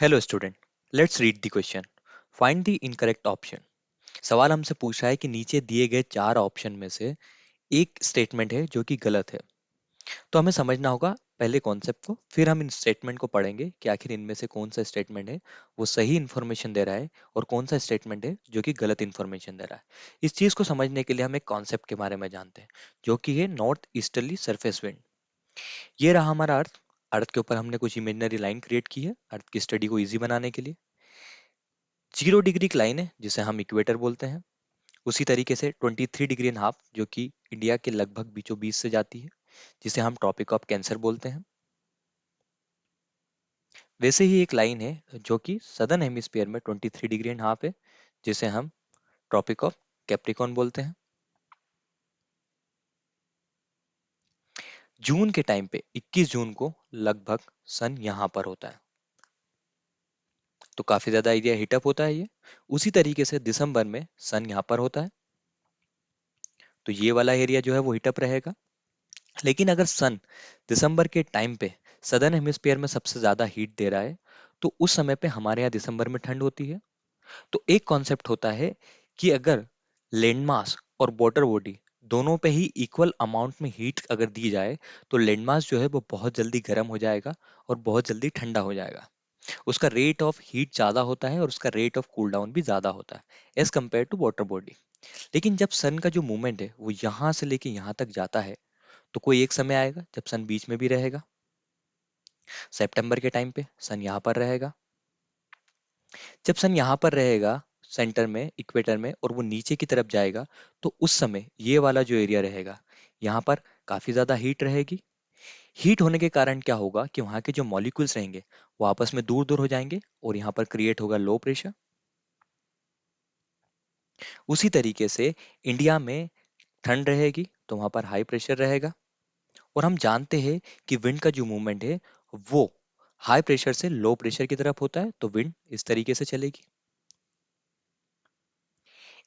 Hello student, let's read the question. Find the incorrect option. सवाल हमसे पूछ रहा है कि नीचे दिए गए चार ऑप्शन में से एक स्टेटमेंट है जो कि गलत है। तो हमें समझना होगा पहले कॉन्सेप्ट को, फिर हम इन स्टेटमेंट को पढ़ेंगे कि आखिर इनमें से कौन सा स्टेटमेंट है वो सही इन्फॉर्मेशन दे रहा है और कौन सा स्टेटमेंट है जो कि गलत इन्फॉर्मेशन दे रहा है। इस चीज को समझने के लिए हम एक कॉन्सेप्ट के बारे में जानते हैं जो कि है नॉर्थ ईस्टर्ली सरफेस विंड। ये रहा हमारा अर्थ। अर्थ के ऊपर हमने कुछ इमेजिनरी लाइन क्रिएट की है अर्थ की स्टडी को इजी बनाने के लिए। 0 डिग्री की लाइन है जिसे हम इक्वेटर बोलते हैं। उसी तरीके से 23 डिग्री एंड हाफ जो कि इंडिया के लगभग बीचों बीच से जाती है, जिसे हम ट्रॉपिक ऑफ कैंसर बोलते हैं। वैसे ही एक लाइन है जो कि सदर्न हेमिस्फीयर में 23 डिग्री एंड हाफ है, जिसे हम ट्रॉपिक ऑफ कैप्रिकॉर्न बोलते हैं। जून के टाइम पे 21 जून को लगभग सन यहाँ पर होता है, तो काफी ज्यादा एरिया हीटअप होता है ये। उसी तरीके से दिसंबर में सन यहाँ पर होता है, तो ये वाला एरिया जो है वो हीटअप रहेगा। लेकिन अगर सन दिसंबर के टाइम पे सदर्न हेमिस्फीयर में सबसे ज्यादा हीट दे रहा है, तो उस समय पे हमारे यहाँ दिसंबर में ठंड होती है। तो एक कॉन्सेप्ट होता है कि अगर लैंड मास और वाटर बॉडी दोनों पे ही इक्वल अमाउंट में हीट अगर दी जाए, तो लैंड मास जो है वो बहुत जल्दी गर्म हो जाएगा और बहुत जल्दी ठंडा हो जाएगा। उसका रेट ऑफ हीट ज्यादा होता है और उसका रेट ऑफ कूल डाउन भी ज्यादा होता है as compare to water body. लेकिन जब सन का जो मूवमेंट है वो यहाँ से लेके यहाँ तक जाता है, तो कोई एक समय आएगा जब सन बीच में भी रहेगा। सितंबर के टाइम पे सन यहाँ पर रहेगा। जब सन यहाँ पर रहेगा सेंटर में इक्वेटर में और वो नीचे की तरफ जाएगा, तो उस समय ये वाला जो एरिया रहेगा यहाँ पर काफी ज्यादा हीट रहेगी। हीट होने के कारण क्या होगा कि वहाँ के जो मॉलिक्यूल्स रहेंगे वो आपस में दूर दूर हो जाएंगे और यहाँ पर क्रिएट होगा लो प्रेशर। उसी तरीके से इंडिया में ठंड रहेगी तो वहाँ पर हाई प्रेशर रहेगा। और हम जानते हैं कि विंड का जो मूवमेंट है वो हाई प्रेशर से लो प्रेशर की तरफ होता है, तो विंड इस तरीके से चलेगी।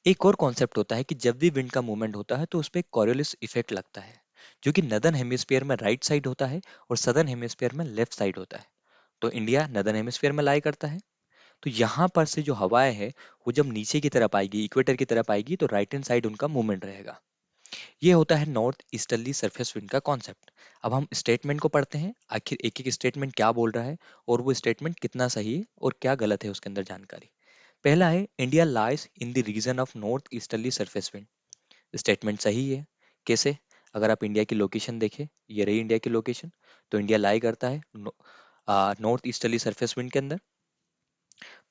एक और कॉन्सेप्ट होता है कि जब भी विंड का मूवमेंट होता है तो उस पर कॉरियोलिस इफेक्ट लगता है, जो कि नदर्न हेमिस्फीयर में राइट साइड होता है और सदर्न हेमिस्फीयर में लेफ्ट साइड होता है। तो इंडिया नदर्न हेमिस्फीयर में लाई करता है। तो यहाँ पर से जो हवाएं है वो जब नीचे की तरफ आएगी इक्वेटर की तरफ आएगी, तो राइट हैंड साइड उनका मूवमेंट रहेगा। ये होता है नॉर्थ ईस्टर्ली सरफेस विंड का कॉन्सेप्ट। अब हम स्टेटमेंट को पढ़ते हैं, आखिर एक एक स्टेटमेंट क्या बोल रहा है और वो स्टेटमेंट कितना सही है और क्या गलत है उसके अंदर जानकारी। पहला है India lies in the region of north easterly surface wind. Statement सही है। कैसे? अगर आप इंडिया की लोकेशन देखें, ये रही इंडिया की लोकेशन, तो इंडिया लाई करता है नॉर्थ ईस्टर्ली सरफेस विंड के अंदर।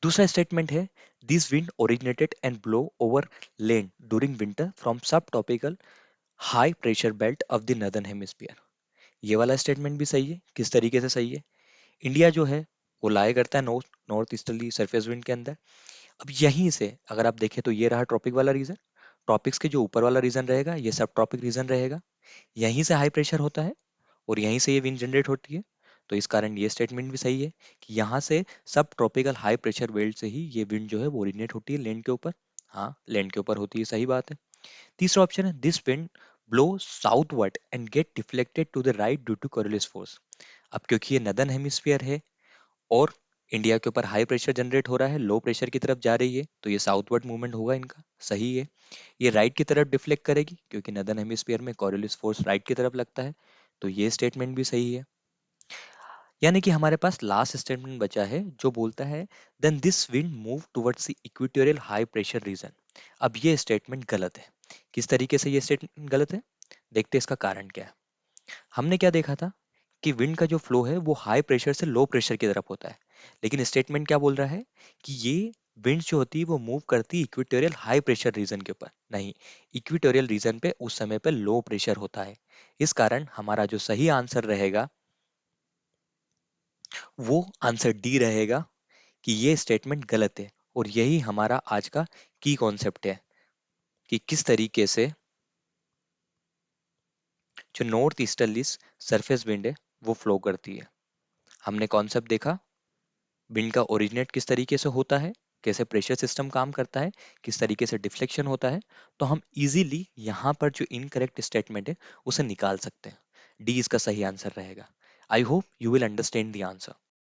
दूसरा स्टेटमेंट है this wind originated and blow over land during winter from subtropical high pressure belt of the northern hemisphere. ये वाला स्टेटमेंट भी सही है। किस तरीके से सही है? इंडिया जो है वो लाया करता है north north easterly surface wind के अंदर। अब यहीं से अगर आप देखें तो ये रहा ट्रॉपिक वाला रीजन। ट्रॉपिक्स के जो ऊपर वाला रीजन रहेगा ये सब ट्रॉपिक रीजन रहेगा। यहीं से हाई प्रेशर होता है और यहीं से ये विंड जनरेट होती है। तो इस कारण ये स्टेटमेंट भी सही है कि यहाँ से सब ट्रॉपिकल हाई प्रेशर बेल्ट से ही ये विंड जो है वो ओरिजिनेट होती है लैंड के ऊपर। हाँ, लैंड के ऊपर होती है, सही बात है। तीसरा ऑप्शन है this wind blow southward and get deflected to the right due to Coriolis force. अब क्योंकि ये नदर्न हेमिस्फीयर है और इंडिया के ऊपर हाई प्रेशर जनरेट हो रहा है, लो प्रेशर की तरफ जा रही है, तो ये साउथवर्ड मूवमेंट होगा इनका, सही है। ये राइट की तरफ डिफ्लेक्ट करेगी क्योंकि नदर्न हेमिस्फीयर में कोरियोलिस फोर्स राइट की तरफ लगता है, तो ये स्टेटमेंट भी सही है। यानी कि हमारे पास लास्ट स्टेटमेंट बचा है जो बोलता है then this wind move towards the equatorial high pressure region. अब ये स्टेटमेंट गलत है। किस तरीके से ये स्टेटमेंट गलत है? देखते हैं इसका कारण क्या है। हमने क्या देखा था कि विंड का जो फ्लो है वो हाई प्रेशर से लो प्रेशर की तरफ होता है। लेकिन स्टेटमेंट क्या बोल रहा है कि ये विंड जो होती है वो मूव करती है इक्वेटोरियल हाई प्रेशर रीजन के ऊपर, नहीं, इक्वेटोरियल रीजन पे उस समय पे लो प्रेशर होता है। इस कारण हमारा जो सही आंसर रहेगा वो आंसर डी रहेगा कि ये स्टेटमेंट गलत है। और यही हमारा आज का की कॉन्सेप्ट है कि किस तरीके से जो नॉर्थ ईस्टर्ली सरफेस विंड है वो फ्लो करती है। हमने कॉन्सेप्ट देखा विंड का ओरिजिनेट किस तरीके से होता है, कैसे प्रेशर सिस्टम काम करता है, किस तरीके से डिफ्लेक्शन होता है। तो हम इजीली यहाँ पर जो इनकरेक्ट स्टेटमेंट है उसे निकाल सकते हैं। डी इसका सही आंसर रहेगा। I hope you will understand the answer.